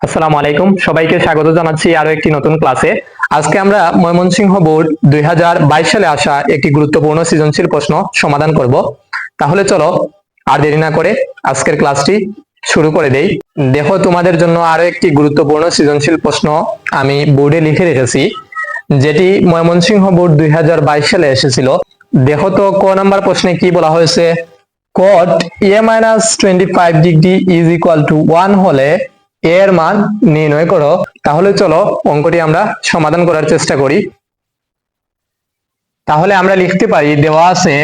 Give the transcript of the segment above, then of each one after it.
আসসালামু আলাইকুম, সবাইকে স্বাগত জানাচ্ছি আরো একটি নতুন ক্লাসে। আজকে আমরা ময়মনসিংহ বোর্ড 2022 সালে আসা একটি গুরুত্বপূর্ণ সৃজনশীল প্রশ্ন সমাধান করব। তাহলে চলো আর দেরি না করে আজকের ক্লাসটি শুরু করে দেই। দেখো, তোমাদের জন্য আরো একটি গুরুত্বপূর্ণ সৃজনশীল প্রশ্ন আমি বোর্ডে লিখে রেখেছি, যেটি ময়মনসিংহ বোর্ড 2022 সালে এসেছিল। দেখো তো ক নাম্বার প্রশ্নে কি বলা হয়েছে। cot a-25 degree is equal two 1 হলে এর মান নির্ণয় করো। তাহলে চলো অঙ্কটি আমরা সমাধান করার চেষ্টা করি। তাহলে আমরা লিখতে পারি, দেওয়া আছে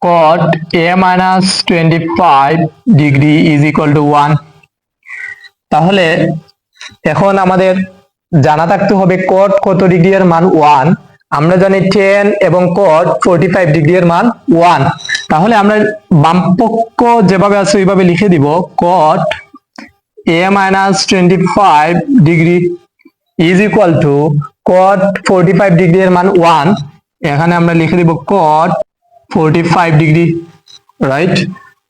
cot a-25 degree is equal two 1। তাহলে এখন আমাদের জানা থাকতে হবে cot কত ডিগ্রি এর মান 1। আমরা জানি tan এবং cot 45 ডিগ্রি এর মান 1। তাহলে আমরা বামপক্ষ যেভাবে আছে ওইভাবে লিখে দিব, cot a-25 degree is equal two cot 45 degree এর মান 1। এখানে আমরা লিখে দিব cot 45 ডিগ্রি, রাইট।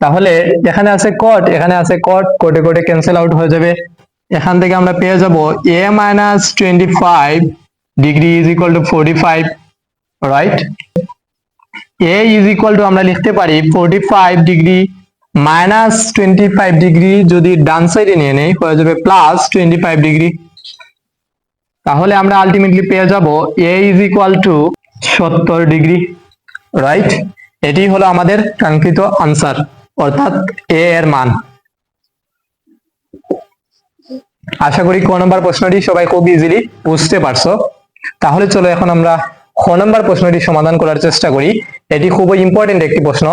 তাহলে এখানে আছে cot, এখানে আছে cot, কোটে কোটে ক্যান্সেল আউট হয়ে যাবে। এখান থেকে আমরা পেয়ে যাব a-25 degree is equal two 45, right. a is equal two আমরা লিখতে পারি 45 ডিগ্রি মাইনাস 25 ডিগ্রি, যদি ডান সাইডে নিয়ে নেই হয়ে যাবে প্লাস 25 ডিগ্রি। তাহলে আমরা আলটিমেটলি পেয়ে যাব a is equal two 70 degree, right. এটি হলো আমাদের কাঙ্ক্ষিত আনসার, অর্থাৎ a এর মান। আশা করি ক নম্বর প্রশ্নটি সবাই খুব ইজিলি বুঝতে পারছো। তাহলে চলো এখন আমরা খ নম্বর প্রশ্নটি সমাধান করার চেষ্টা করি। এটি খুবই ইম্পর্টেন্ট একটি প্রশ্ন,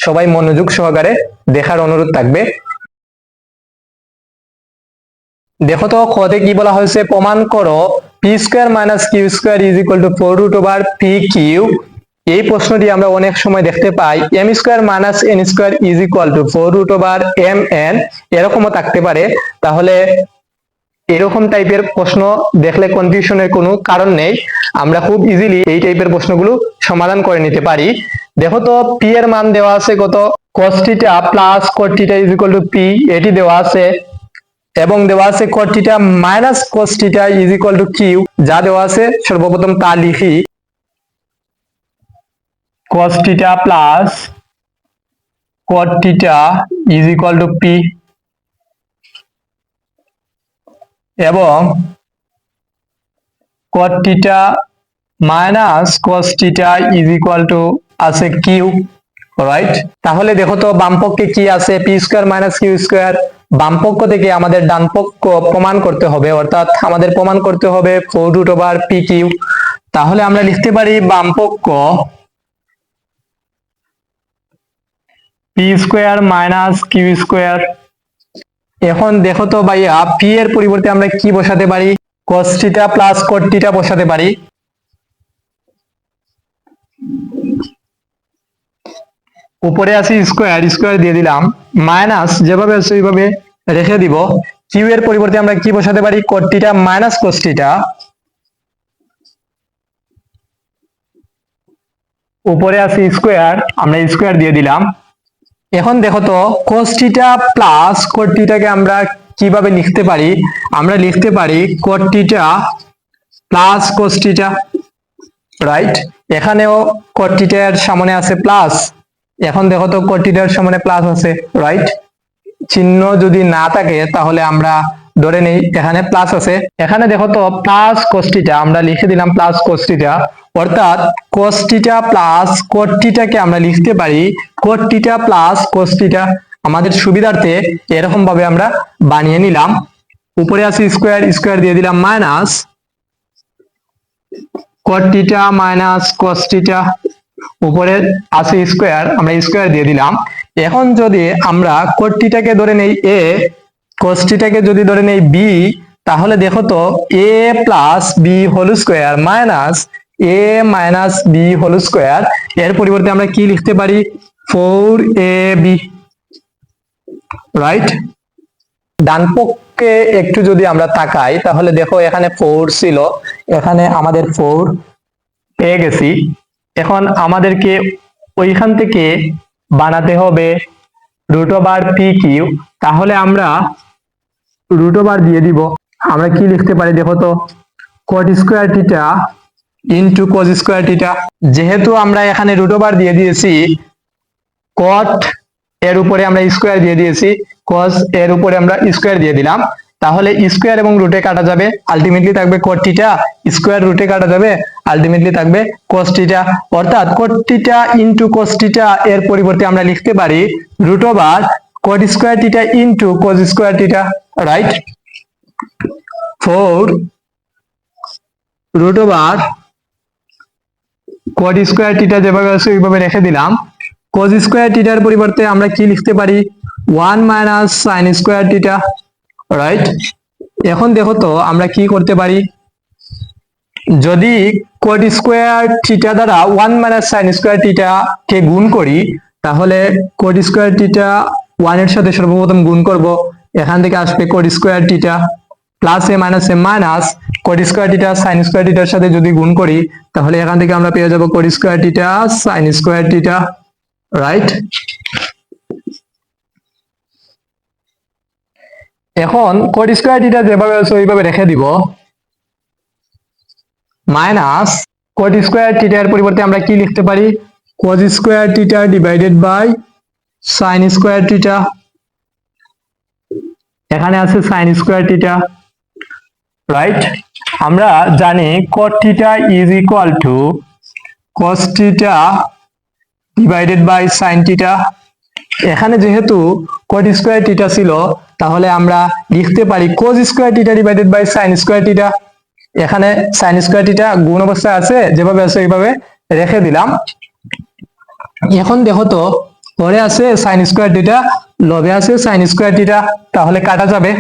সবাই মনোযোগ সহকারে দেখার অনুরোধ থাকবে। দেখো তো খতে কি বলা হয়েছে, প্রমাণ করো P square minus Q square is equal to 4 root over P Q. এই প্রশ্নটি আমরা অনেক সময় দেখতে পাই M square minus N square is equal to 4 root over M N, এরকমও থাকতে পারে। তাহলে এরকম টাইপের প্রশ্ন দেখলে কনফিউশনের কোনো কারণ নেই, আমরা খুব ইজিলি এই টাইপের প্রশ্নগুলো সমাধান করে নিতে পারি। দেখো তো পি এর মান দেওয়া আছে কত, cos theta plus cot theta is equal to P, এটি দেওয়া আছে। এবং দেওয়া আছে cot theta minus cos theta is equal to Q, যা দেওয়া আছে সর্বপ্রথম তা লিখি। cos theta plus cot theta is equal to P, এবং cot theta minus cos theta is equal to আছে কিউ, রাইট। তাহলে দেখো তো বামপক্ষে কি আছে, P square minus Q square. বামপক্ষ থেকে আমাদের ডান পক্ষ প্রমাণ করতে হবে, অর্থাৎ আমাদের প্রমাণ করতে হবে 4 রুট ওভার পি কিউ। তাহলে আমরা লিখতে পারি বামপক্ষ P square minus Q square. এখন দেখো তো ভাইয়া, পি এর পরিবর্তে আমরা কি বসাতে পারি, cos theta plus cot theta বসাতে পারি। উপরে আছে স্কোয়ার, স্কোয়ার দিয়ে দিলাম, মাইনাস যেভাবে আছে ওইভাবে রেখে দিব। কিউ এর পরিবর্তে আমরা কি বসাতে পারি, cot theta minus cos theta. উপরে আছে স্কোয়ার, আমরা স্কোয়ার দিয়ে দিলাম। এখন দেখো তো cos থিটা প্লাস cot থিটাকে আমরা কিভাবে লিখতে পারি, আমরা লিখতে পারি cot theta plus cos theta, right. এখানেও cot থিটার সামনে আছে প্লাস, এখন দেখো তো cot থিটার সামনে প্লাস আছে, রাইট। চিহ্ন যদি না থাকে তাহলে আমরা ধরে নেই এখানে প্লাস আছে। এখানে দেখো তো প্লাস cos থিটা, আমরা লিখে দিলাম প্লাস cos থিটা, অর্থাৎ cos থিটা প্লাস cot থিটাকে আমরা লিখতে পারি cot theta plus cos theta. আমাদের সুবিধার্থে এরকম ভাবে আমরা বানিয়ে নিলাম। উপরে আছে স্কোয়ার, স্কোয়ার দিয়ে দিলাম, minus cot theta minus cos theta. উপরে আছে স্কোয়ার, আমরা স্কোয়ার দিয়ে দিলাম। এখন যদি আমরা cot থিটাকে ধরে নেই a, cos থিটাকে যদি ধরে নেই b, তাহলে দেখো তো a plus B whole square minus a minus B whole square. এর পরিবর্তে আমরা কি লিখতে পারি, 4ab, রাইট। ডান পক্ষে একটু যদি আমরা তাকাই তাহলে দেখো এখানে 4 ছিল, এখানে আমাদের 4 পেয়ে গেছি। এখন আমাদেরকে ওইখান থেকে বানাতে হবে রুট ওভার পি কিউ, তাহলে আমরা রুট ওভার দিয়ে দিব। আমরা কি লিখতে পারি দেখো তো, কট square theta into cos square theta. যেহেতু আমরা এখানে রুট ওভার দিয়ে দিয়েছি, কট এর উপরে আমরা স্কোয়ার দিয়ে দিয়েছি, কজ এর উপরে আমরা স্কোয়ার দিয়ে দিলাম, তাহলে স্কোয়ার এবং রুটে কাটা যাবে, আলটিমেটলি থাকবে কট থিটা, স্কোয়ার রুটে কাটা যাবে, আলটিমেটলি থাকবে কস থিটা। অর্থাৎ cot theta into cos theta এর পরিবর্তে আমরা লিখতে পারি root over cot square theta into cos square theta, right. Four root over cot square theta যেভাবে আছে ওইভাবে রেখে দিলাম, কজ স্কোয়ার থিটার পরিবর্তে আমরা কি লিখতে পারি, 1 minus sine square theta, right. এখন দেখো তো আমরা কি করতে পারি, যদি কট স্কোয়ার থিটা দ্বারা 1 মাইনাস সাইন স্কোয়ার থিটা কে গুণ করি, তাহলে কট স্কোয়ার থিটা 1 এর সাথে সর্বপ্রথম গুণ করব, এখান থেকে আসবে cot square theta plus A minus cot square theta sine square থিটার সাথে যদি গুণ করি, তাহলে এখান থেকে আমরা পেয়ে যাব কট square theta sine square theta, right. এখন কট স্কোয়ার থিটা যেভাবে আছে ওইভাবে রেখে দিব, মাইনাস কট স্কোয়ার থিটার পরিবর্তে আমরা কি লিখতে পারি, cos square theta divided by sine square theta, এখানে আছে সাইন স্কোয়ার থিটা, রাইট। আমরা জানি cot theta is equal to cos theta divided by sine theta. এখানে যেহেতু কট স্কোয়ার থিটা ছিল, তাহলে আমরা লিখতে পারি cos square theta divided by sine square theta. এখানে সাইন স্কোয়ার থিটা গুণ অবস্থায় আছে, যেভাবে আছে এইভাবে রেখে দিলাম। এখন দেখো তো, পরে আছে সাইন স্কোয়ার থিটা, লবে আছে সাইন স্কোয়ার থিটা, তাহলে কাটা যাবে।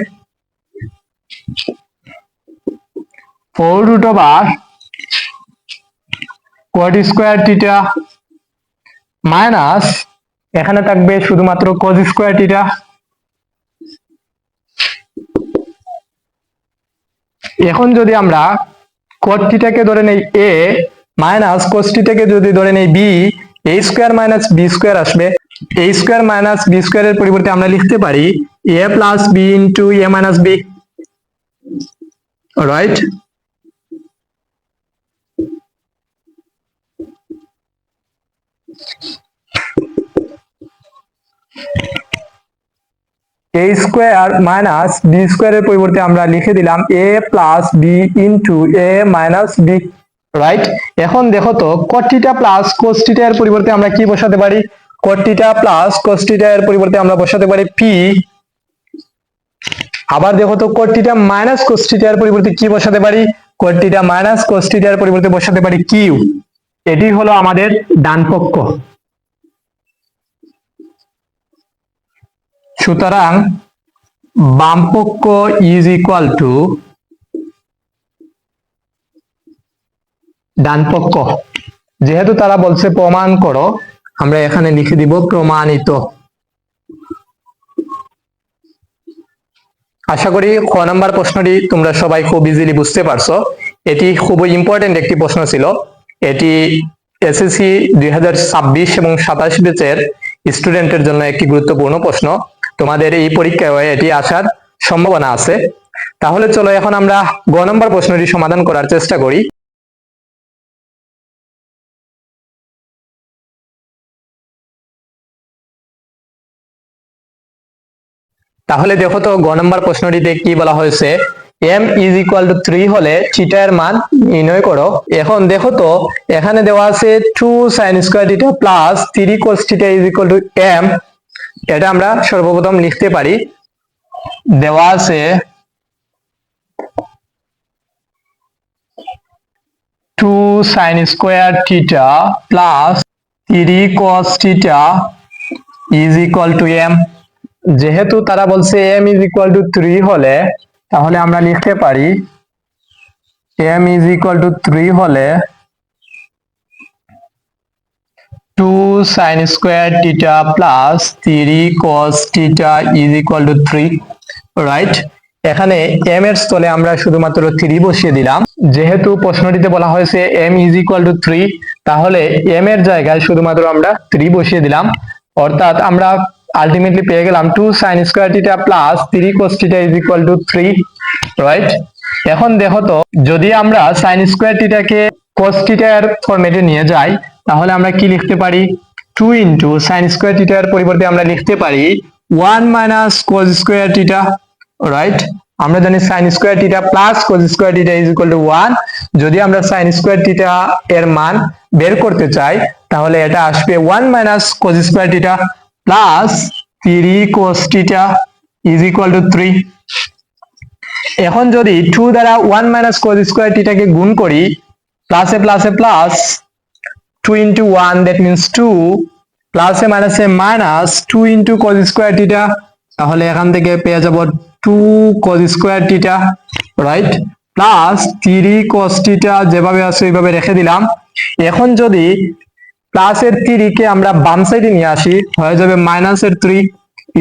4 root over cot square theta minus এখানে থাকবে শুধুমাত্র কজ স্কোয়ার থিটা। এখন যদি আমরা কট থিটাকে ধরে নেই এ, মাইনাস কস থিটাকে যদি ধরে নেই বি, এ স্কোয়ার মাইনাস বি স্কোয়ার আসবে। এ স্কোয়ার মাইনাস বি স্কোয়ারের পরিবর্তে আমরা লিখতে পারি এ প্লাস বি ইন্টু এ মাইনাস বি, রাইট। এ স্কোয়ার মাইনাস বি স্কোয়ারের পরিবর্তে আমরা লিখে দিলাম এ প্লাস বি ইন্টু এ মাইনাস বি, রাইট। এখন দেখো তো, কট থিটা প্লাস কোস থিটা এর পরিবর্তে আমরা কি বসাতে পারি, কট থিটা প্লাস কোস থিটা এর পরিবর্তে আমরা বসাতে পারি পি। আবার দেখো তো, কট থিটা মাইনাস কোস থিটা এর পরিবর্তে কি বসাতে পারি, কট থিটা মাইনাস কোস থিটা এর পরিবর্তে বসাতে পারি কিউ। এটি হলো আমাদের ডান পক্ষ। সুতরাং বাম পক্ষ ইজ ইকুয়াল টু ডান পক্ষ। যেহেতু তারা বলছে প্রমাণ করো, আমরা এখানে লিখে দিব প্রমাণিত। আশা করি খ নাম্বার প্রশ্নটি তোমরা সবাই খুব ইজিলি বুঝতে পারছো। এটি খুবই ইম্পর্টেন্ট একটি প্রশ্ন ছিল। এটি এসএসসি 2026 এবং 27 ব্যাচের স্টুডেন্টের জন্য একটি গুরুত্বপূর্ণ প্রশ্ন। তোমাদের এই পরীক্ষায় এটি আসার সম্ভাবনা আছে। তাহলে চলো এখন আমরা গ নম্বর প্রশ্নটি সমাধান করার চেষ্টা করি। তাহলে দেখো তো, গ নম্বর প্রশ্নটিতে কি বলা হয়েছে, m ইজ ইকুয়াল টু 3 হলে থিটা এর মান নির্ণয় করো। এখন দেখো তো, এখানে দেওয়া আছে 2 sin square theta plus 3 cos theta is equal two m। এটা আমরা সর্বপ্রথম লিখতে পারি, দেওয়া আছে 2 sin square theta plus 3 cos theta is equal two m। যেহেতু তারা বলছে m ইজ ইকুয়াল টু 3 হলে, তাহলে আমরা লিখতে পারি m ইজ ইকুয়াল টু 3 হলে 2 sin square theta plus 3 cos theta is equal two 3, right. এখানে m এর স্থলে আমরা শুধুমাত্র 3 বসিয়ে দিলাম। যেহেতু প্রশ্নটিতে বলা হয়েছে m ইজ ইকুয়াল টু 3, তাহলে m এর জায়গায় শুধুমাত্র আমরা 3 বসিয়ে দিলাম। অর্থাৎ আমরা আলটিমেটলি পেয়ে গেলাম 2 sin square theta plus 3 cos theta is equal two 3, right? এখন দেখো তো, যদি আমরা sin স্কয়ার থিটাকে cos থিটার ফরম্যাটে নিয়ে যাই, তাহলে আমরা কি লিখতে পারি? 2 ইনটু sin স্কয়ার থিটার পরিবর্তে আমরা লিখতে পারি 1 minus cos square theta, right? আমরা জানি sin square theta plus cos square theta is equal two 1। যদি আমরা sin স্কয়ার থিটা এর মান বের করতে চাই, তাহলে এটা আসবে 1 minus cos square theta plus 3 cos theta is equal two 3। এখন যদি 2 দ্বারা 1 মাইনাস cos স্কয়ার থিটাকে গুণ করি, প্লাসে প্লাসে প্লাস 2 ইনটু 1, দ্যাট মিন্স 2, প্লাসে মাইনাসে minus 2 into cos square theta, তাহলে এখান থেকে পেয়ে যাব 2 cos square theta, right? Plus 3 cos theta, যেভাবে আছে ওইভাবে রেখে দিলাম। এখন যদি প্লাসের 3 কে আমরা বাম সাইডে নিয়ে আসি, হয়ে যাবে মাইনাসের 3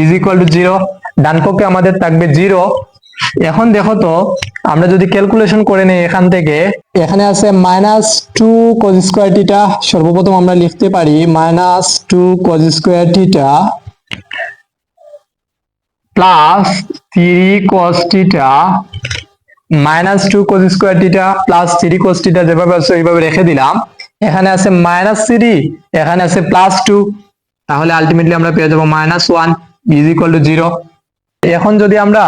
ইজ ইকুয়াল টু 0, ডান পক্ষে আমাদের থাকবে 0। এখন দেখো তো, আমরা যদি ক্যালকুলেশন করে নেই এখান থেকে, এখানে আছে মাইনাস 2 cos স্কয়ার থিটা, সর্বপ্রথম আমরা লিখতে পারি minus 2 cos square theta plus 3 cos theta minus 2 cos square theta plus 3 cos theta, যেভাবে আছে ওইভাবে রেখে দিলাম। এখানে আছে মাইনাস 3, এখানে আছে প্লাস 2, তাহলে আলটিমেটলি আমরা পেয়ে যাবো মাইনাস 1 ইজ ইকুয়াল টু 0। এখন যদি আমরা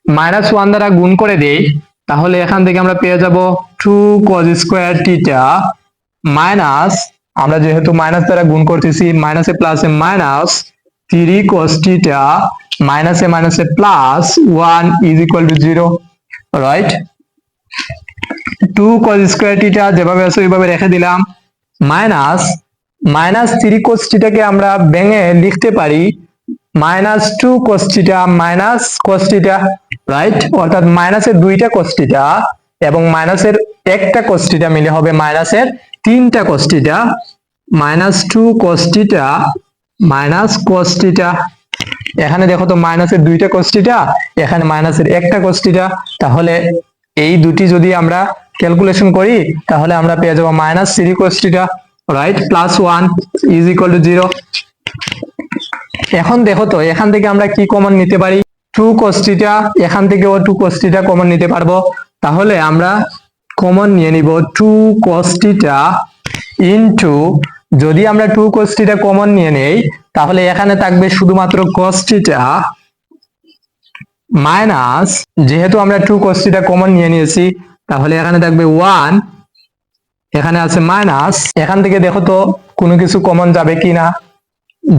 মাইনাস 1 দ্বারা গুণ করে দেই, তাহলে এখান থেকে আমরা পেয়ে যাব 2 cos স্কয়ার থিটা মাইনাস, আমরা যেহেতু মাইনাস দ্বারা গুণ করতেছি, মাইনাসে প্লাসে মাইনাস 3 cos থিটা মাইনাসে মাইনাসে plus 1 is equal to 0, right? 2 cos square theta যেভাবে আছে ওইভাবে রেখে দিলাম, মাইনাস 3 cos থিটাকে আমরা ভেঙে লিখতে পারি minus 2 cos theta minus cos theta, right? অর্থাৎ মাইনাসের 2টা cos থিটা এবং মাইনাসের একটা cos থিটা মিলে হবে মাইনাসের 3টা cos theta, minus 2 cos theta minus cos theta. এখানে দেখো তো, মাইনাসের 2টা cos থিটা, এখানে মাইনাসের একটা cos থিটা, তাহলে এই দুটি যদি আমরা ক্যালকুলেশন করি, তাহলে আমরা পেয়ে যাবো minus 3 cos theta, right? Plus 1 is equal to 0। এখন দেখো তো, এখান থেকে আমরা কি কমন নিতে পারি? 2 cos থিটা, এখান থেকেও 2 cos থিটা কমন নিতে পারবো। তাহলে আমরা কমন নিয়ে নিব 2 cos থিটা ইনটু, যদি আমরা 2 cos থিটা কমন নিয়ে নেই, তাহলে এখানে থাকবে শুধুমাত্র cos থিটা মাইনাস, যেহেতু আমরা 2 cos থিটা কমন নিয়ে নিয়েছি, তাহলে এখানে থাকবে 1, এখানে আছে মাইনাস। এখান থেকে দেখো তো কোনো কিছু কমন যাবে কিনা।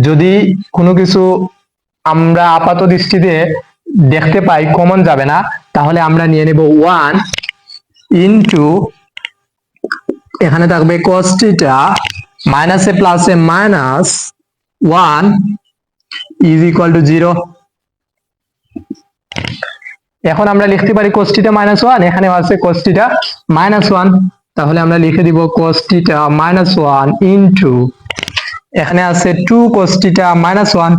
যদি কোনো কিছু আমরা আপাত দৃষ্টিতে দেখতে পাই কমন যাবে না, তাহলে আমরা নিয়ে নেব 1 ইনটু, এখানে থাকবে cos থিটা মাইনাসে প্লাসে মাইনাস 1 ইজ ইকুয়াল টু 0। এখন আমরা লিখতে পারি cos থিটা মাইনাস 1, এখানে আছে cos থিটা মাইনাস 1, তাহলে আমরা লিখে দিব cos থিটা মাইনাস 1 ইনটু, এখানে আছে 2 cos theta minus 1,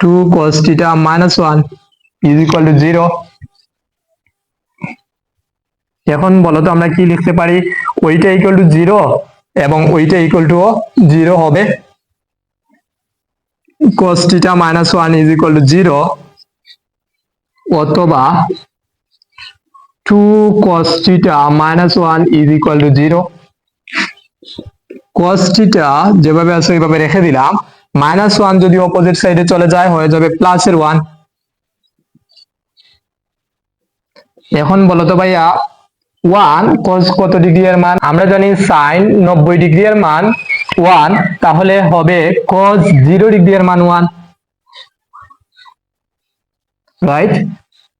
2 cos theta minus 1 is equal to 0। এখন বলো তো, আমরা কি লিখতে পারি? ওইটা ইকুয়াল টু 0 এবং ওইটা ইকুয়াল টু 0 হবে। cos theta minus 1 is equal to 0, অথবা 2 cos theta minus 1 is equal to 0। cos theta যেভাবে আছে ওইভাবে রেখে দিলাম, মাইনাস 1 যদি অপোজিট সাইডে চলে যায়, হয়ে যাবে প্লাসের 1। এখন বলো তো ভাইয়া, 1 cos কত ডিগ্রি এর মান? আমরা জানি sin 90 ডিগ্রি এর মান 1, তাহলে হবে cos 0 ডিগ্রি এর মান 1, রাইট?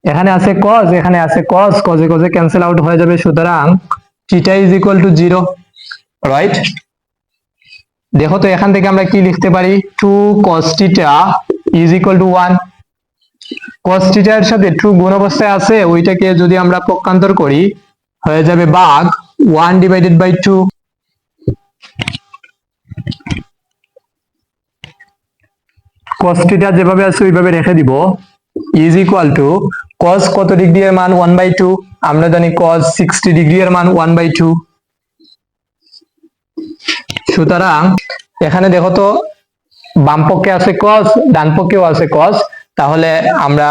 এখানে আছে cos, এখানে আছে cos, cos এ cos এ ক্যান্সেল আউট হয়ে যাবে, সুতরাং theta is equal to 0, right? দেখো তো, এখান থেকে আমরা কি লিখতে পারি? 2 cos theta is equal two 1। cos theta এর সাথে 2 গুণ অবস্থায় আছে, ওইটাকে যদি আমরা পক্ষান্তর করি, হয়ে যাবে ভাগ 1 ডিভাইডেড বাই 2। cos থিটা যেভাবে আছে ওইভাবে রেখে দিব, ইজ ইকুয়াল টু cos কত ডিগ্রি এর মান 1/2, আমরা জানি cos 60 ডিগ্রি এর মান 1/2। সুতরাং এখানে দেখো তো, বাম পক্ষে আছে cos, ডান পক্ষেও আছে cos, তাহলে আমরা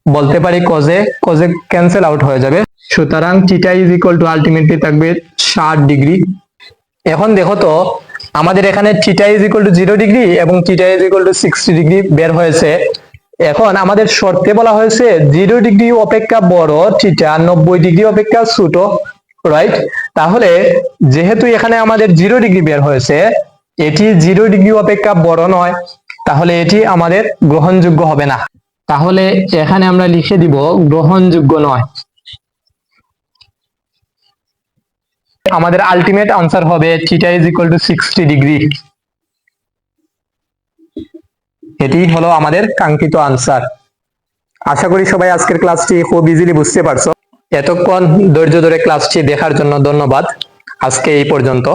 বলতে পারি cos এ ক্যান্সেল আউট হয়ে যাবে, সুতরাং theta is equal to ultimately থাকবে 60 ডিগ্রি। এখন দেখো তো আমাদের এখানে theta is equal to 0 degree এবং theta is equal to 60 degree বের হয়েছে। এখন আমাদের শর্তে বলা হয়েছে 0 ডিগ্রি অপেক্ষা বড় থিটা 90 ডিগ্রি অপেক্ষা ছোট, রাইট? তাহলে যেহেতু এখানে আমাদের 0 ডিগ্রি বের হয়েছে, এটি 0 ডিগ্রি অপেক্ষা বড় নয়, তাহলে এটি আমাদের গ্রহণযোগ্য হবে না। তাহলে এখানে আমরা লিখে দিব গ্রহণযোগ্য নয়। আমাদের আলটিমেট আনসার হবে theta is equal to 60 degree. এটি হলো আমাদের কাঙ্ক্ষিত আনসার। আশা করি সবাই আজকের ক্লাসটি খুব ইজিলি বুঝতে পারছো। এতক্ষণ ধৈর্য ধরে ক্লাসটি দেখার জন্য ধন্যবাদ। আজকে এই পর্যন্ত।